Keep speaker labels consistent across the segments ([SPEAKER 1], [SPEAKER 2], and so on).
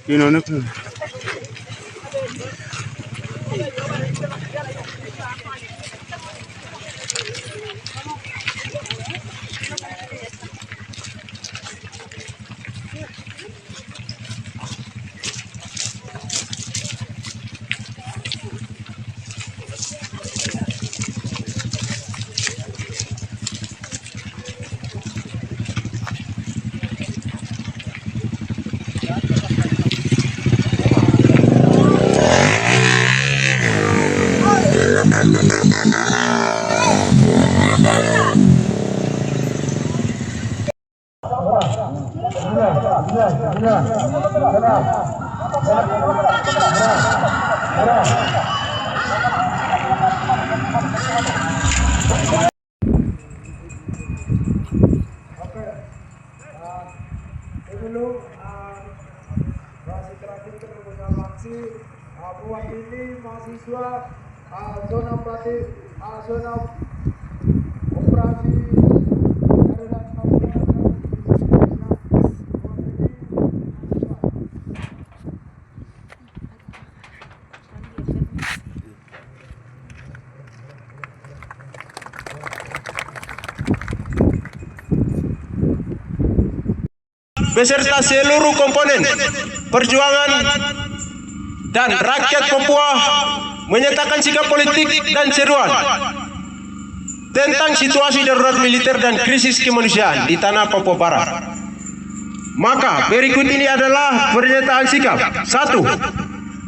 [SPEAKER 1] Kinonok.
[SPEAKER 2] Mewakili mahasiswa zona operasi
[SPEAKER 3] beserta seluruh komponen perjuangan dan rakyat Papua menyatakan sikap politik dan seruan tentang situasi darurat militer dan krisis kemanusiaan di tanah Papua Barat. Maka berikut ini adalah pernyataan sikap. 1.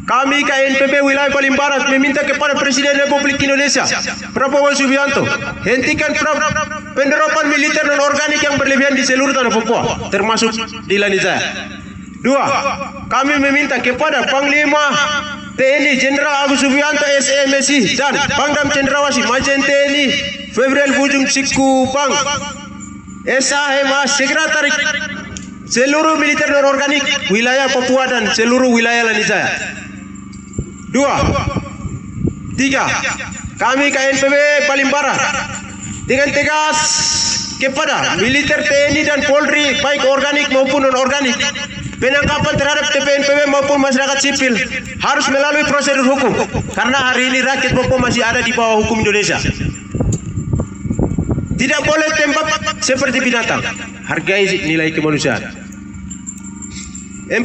[SPEAKER 3] Kami KNPB wilayah paling barat meminta kepada Presiden Republik Indonesia Prabowo Subianto hentikan penerapan militer non organik yang berlebihan di seluruh tanah Papua, termasuk di Lanijaya. 2. Kami meminta kepada Panglima TNI Jenderal Agus Subianto SMSI dan Pangdam Cendrawasih Majen TNI Februari Bujung Cikupang SHMA segera tarik seluruh militer non organik wilayah Papua dan seluruh wilayah Lanijaya. 2. 3. Kami KNPB paling barat dengan tegas kepada militer TNI dan Polri baik organik maupun non organik, penangkapan terhadap TPNPB maupun masyarakat sipil harus melalui prosedur hukum karena hari ini rakyat Papua masih ada di bawah hukum Indonesia. Tidak boleh tembak seperti binatang, hargai nilai kemanusiaan. 4.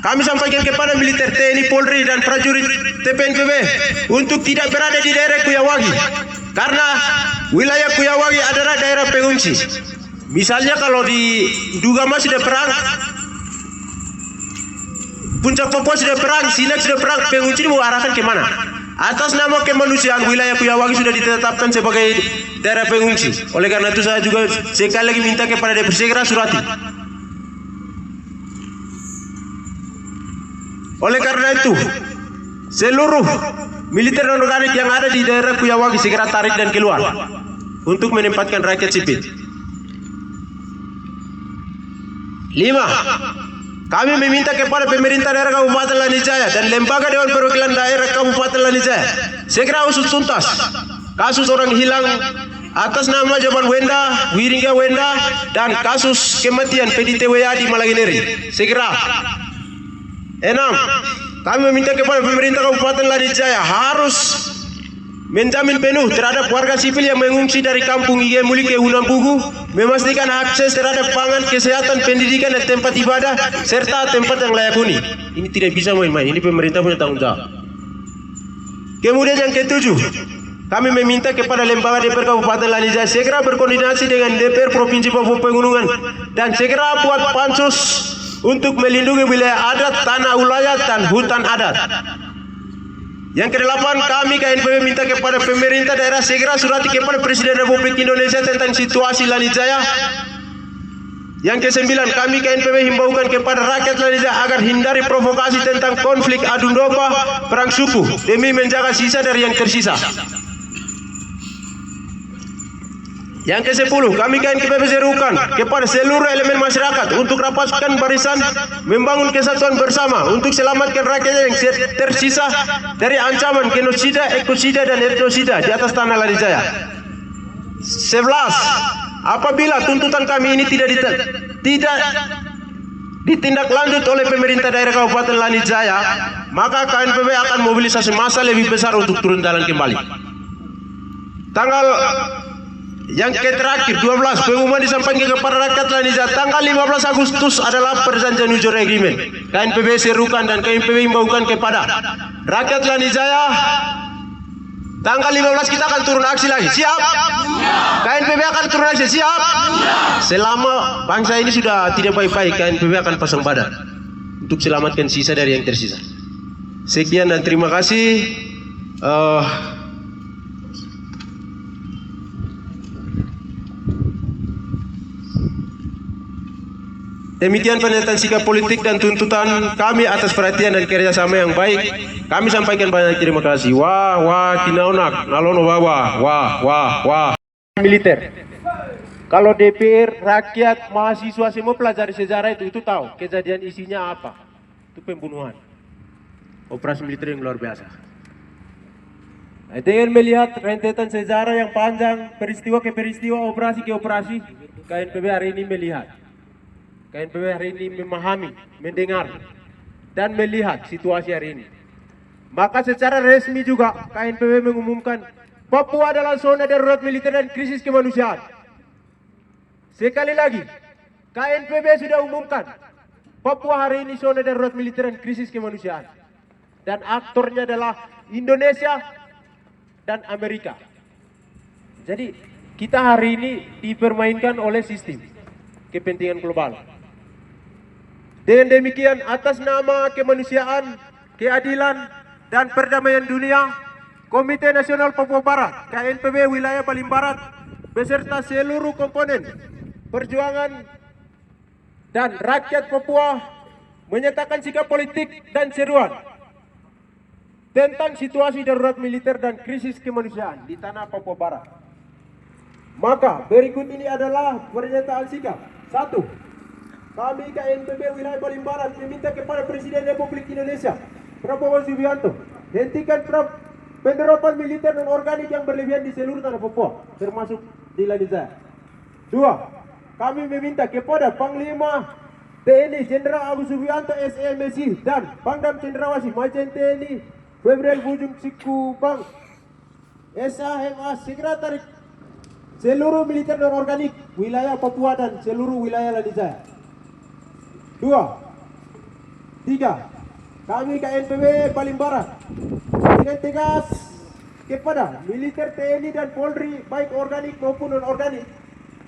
[SPEAKER 3] Kami sampaikan kepada militer TNI, Polri dan prajurit TPNPB untuk tidak berada di daerah Kuyawagi karena wilayah Kuyawagi adalah daerah pengungsi. Misalnya kalau di Dugama sudah perang, Puncak Papua sudah perang, Sinak sudah perang, pengungsi mau arahkan kemana? Atas nama kemanusiaan wilayah Kuyawagi sudah ditetapkan sebagai daerah pengungsi. Oleh karena itu saya juga sekali lagi minta kepada DPR segera surati. Oleh karena itu seluruh militer non organik yang ada di daerah Kuyawagi segera tarik dan keluar untuk menempatkan rakyat sipil. 5. Kami meminta kepada pemerintah daerah Kabupaten Lanijaya dan lembaga Dewan Perwakilan Daerah Kabupaten Lanijaya segera usut tuntas kasus orang hilang atas nama Jaban Wenda, Wiringga Wenda dan kasus kematian PDTWA di Malagineri. Segera. 6. Kami meminta kepada pemerintah Kabupaten Lanijaya harus menjamin penuh terhadap warga sipil yang mengungsi dari kampung Ige Muli ke Unampugu, memastikan akses terhadap pangan, kesehatan, pendidikan dan tempat ibadah serta tempat yang layak huni. Ini tidak bisa main-main, ini pemerintah punya tanggung jawab. Kemudian yang ke-7, kami meminta kepada lembaga DPR Kabupaten Lanijaya segera berkoordinasi dengan DPR Provinsi Papua Pegunungan dan segera buat pansus untuk melindungi wilayah adat, tanah ulayat dan hutan adat. Yang ke-8, kami KNPB minta kepada pemerintah daerah segera surati kepada Presiden Republik Indonesia tentang situasi Lanijaya. Yang ke-9, kami KNPB himbaukan kepada rakyat Lanijaya agar hindari provokasi tentang konflik adu domba, perang suku demi menjaga sisa dari yang tersisa. Yang ke-10, kami KNPB serukan kepada seluruh elemen masyarakat untuk rapatkan barisan, membangun kesatuan bersama untuk selamatkan rakyat yang tersisa dari ancaman genosida, ekosida dan etnosida di atas tanah Lanijaya. 11. Apabila tuntutan kami ini tidak ditindaklanjut oleh pemerintah daerah Kabupaten Lanijaya, maka KNPB akan mobilisasi massa lebih besar untuk turun jalan kembali. Tanggal yang terakhir 12 pengumuman disampaikan kepada rakyat Lanijaya. Tanggal 15 Agustus adalah perjanjian Ujur Agreement. KNPB serukan dan KNPB imbaukan kepada rakyat Lanijaya. Tanggal 15 kita akan turun aksi lagi. Siap? KNPB akan turun aksi. Siap? Selama bangsa ini sudah tidak baik-baik, KNPB akan pasang badan untuk selamatkan sisa dari yang tersisa. Sekian dan terima kasih. Demikian pernyataan sikap politik dan tuntutan kami atas perhatian dan kerjasama yang baik. Kami sampaikan banyak terima kasih. Wah, kinaunak, nalono wah. Militer. Kalau DPR, rakyat, mahasiswa semua pelajari sejarah itu tahu kejadian isinya apa. Itu pembunuhan. Operasi militer yang luar biasa. Dengan melihat rentetan sejarah yang panjang, peristiwa ke peristiwa, operasi ke operasi, KNPB hari ini melihat. KNPB hari ini memahami, mendengar, dan melihat situasi hari ini. Maka secara resmi juga KNPB mengumumkan Papua adalah zona darurat militer dan krisis kemanusiaan. Sekali lagi, KNPB sudah umumkan Papua hari ini zona darurat militer dan krisis kemanusiaan. Dan aktornya adalah Indonesia dan Amerika. Jadi kita hari ini dipermainkan oleh sistem kepentingan global. Dengan demikian, atas nama kemanusiaan, keadilan, dan perdamaian dunia, Komite Nasional Papua Barat, KNPB Wilayah Paling Barat, beserta seluruh komponen perjuangan dan rakyat Papua menyatakan sikap politik dan seruan tentang situasi darurat militer dan krisis kemanusiaan di tanah Papua Barat. Maka berikut ini adalah pernyataan sikap. 1. Kami KNPB Wilayah Paling Barat meminta kepada Presiden Republik Indonesia Prabowo Subianto hentikan penerapan militer non organik yang berlebihan di seluruh tanah Papua, termasuk di Lanijaya. 2. Kami meminta kepada Panglima TNI Jenderal Agus Subianto SMSI dan Pangdam Cendrawasih Majen TNI Februari Bujung Sikubang SAMA segera tarik seluruh militer non organik wilayah Papua dan seluruh wilayah Lanijaya. 2. 3. Kami KNPB Paling Barat dengan tegas kepada militer TNI dan Polri baik organik maupun non organik,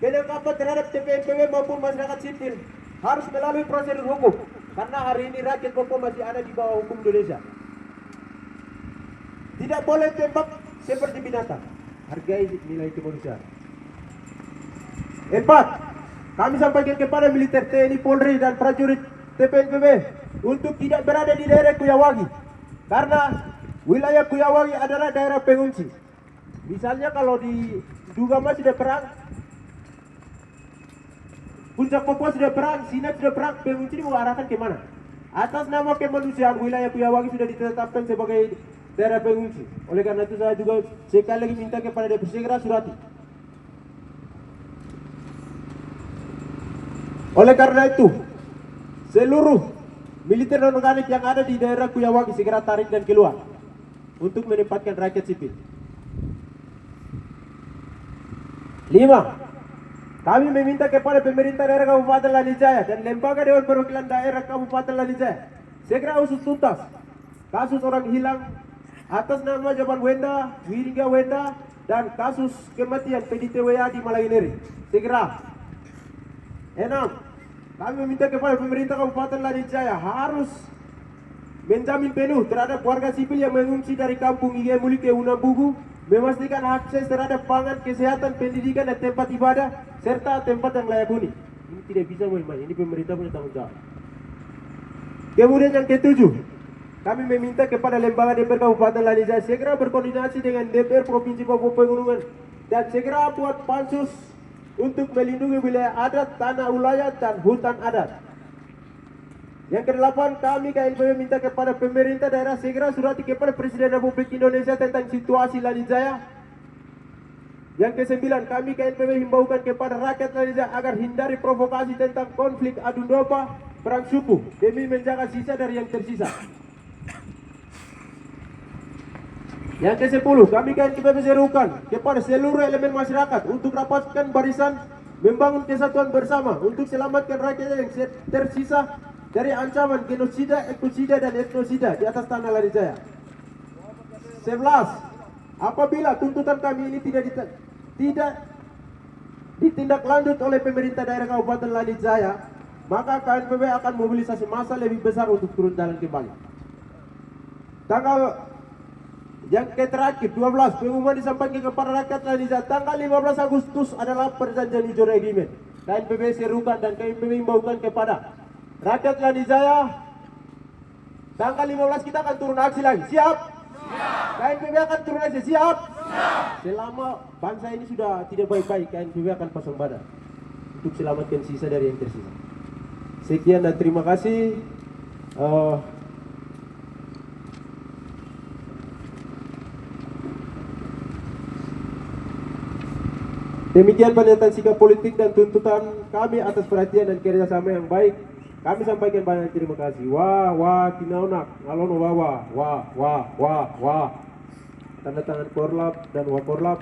[SPEAKER 3] penangkapan terhadap TPNPB maupun masyarakat sipil harus melalui prosedur hukum karena hari ini rakyat Papua masih ada di bawah hukum Indonesia. Tidak boleh tembak seperti binatang. Hargai nilai kemanusiaan. 4. Kami sampaikan kepada militer TNI, Polri, dan prajurit TPNPB untuk tidak berada di daerah Kuyawagi karena wilayah Kuyawagi adalah daerah pengungsi. Misalnya kalau di Dugama sudah perang, Puncak Papua sudah perang, Sinai sudah perang, pengungsi mau arahkan kemana? Atas nama kemanusiaan, wilayah Kuyawagi sudah ditetapkan sebagai daerah pengungsi. Oleh karena itu saya juga sekali lagi minta kepada DPR segera surati. Oleh karena itu, seluruh militer non organik yang ada di daerah Kuyawagi segera tarik dan keluar untuk menempatkan rakyat sipil. 5. Kami meminta kepada pemerintah daerah Kabupaten Lanijaya dan lembaga Dewan Perwakilan Daerah Kabupaten Lanijaya segera usut tuntas kasus orang hilang atas nama Jaban Wenda, Wiringga Wenda, dan kasus kematian PDTWA di Malangineri. Segera. 6. Kami meminta kepada pemerintah Kabupaten Lanijaya harus menjamin penuh terhadap warga sipil yang mengungsi dari kampung Igemuli ke Unambugu, memastikan akses terhadap pangan, kesehatan, pendidikan, dan tempat ibadah, serta tempat yang layak huni. Ini tidak bisa main-main, ini pemerintah punya tanggung jawab. Kemudian yang ke-7, kami meminta kepada lembaga DPR Kabupaten Lanijaya segera berkoordinasi dengan DPR Provinsi Papua Pegunungan dan segera buat pansus untuk melindungi wilayah adat, tanah ulayat, dan hutan adat. Yang ke-8, kami KNPB minta kepada pemerintah daerah segera surati kepada Presiden Republik Indonesia tentang situasi Lanijaya. Yang ke-9, kami KNPB himbaukan kepada rakyat Lanijaya agar hindari provokasi tentang konflik adu domba
[SPEAKER 1] perang suku demi menjaga sisa dari yang tersisa. Yang ke-10, kami KNPB serukan kepada seluruh elemen masyarakat untuk rapatkan barisan, membangun kesatuan bersama untuk selamatkan rakyat yang tersisa dari ancaman genosida, ekosida, dan etnosida di atas tanah Lanijaya. 11. Apabila tuntutan kami ini tidak ditindaklanjut oleh pemerintah daerah Kabupaten Lanijaya, maka KNPB akan mobilisasi massa lebih besar untuk turun jalan kembali. Tanggal yang terakhir 12, pengumuman disampaikan kepada rakyat Lanijaya. Tanggal 15 Agustus adalah perjanjian hijau agreement. KNPB serukan dan KNPB imbaukan kepada rakyat Lanijaya, tanggal 15 kita akan turun aksi lagi. Siap? KNPB akan turun aksi. Siap? Selama bangsa ini sudah tidak baik-baik, KNPB akan pasang badan untuk selamatkan sisa dari yang tersisa. Sekian dan terima kasih. Demikian pernyataan sikap politik dan tuntutan kami atas perhatian dan kerjasama yang baik. Kami sampaikan banyak terima kasih. Wah, kinaunak, ngalon wah. Tanda tangan Korlap dan Wakorlap.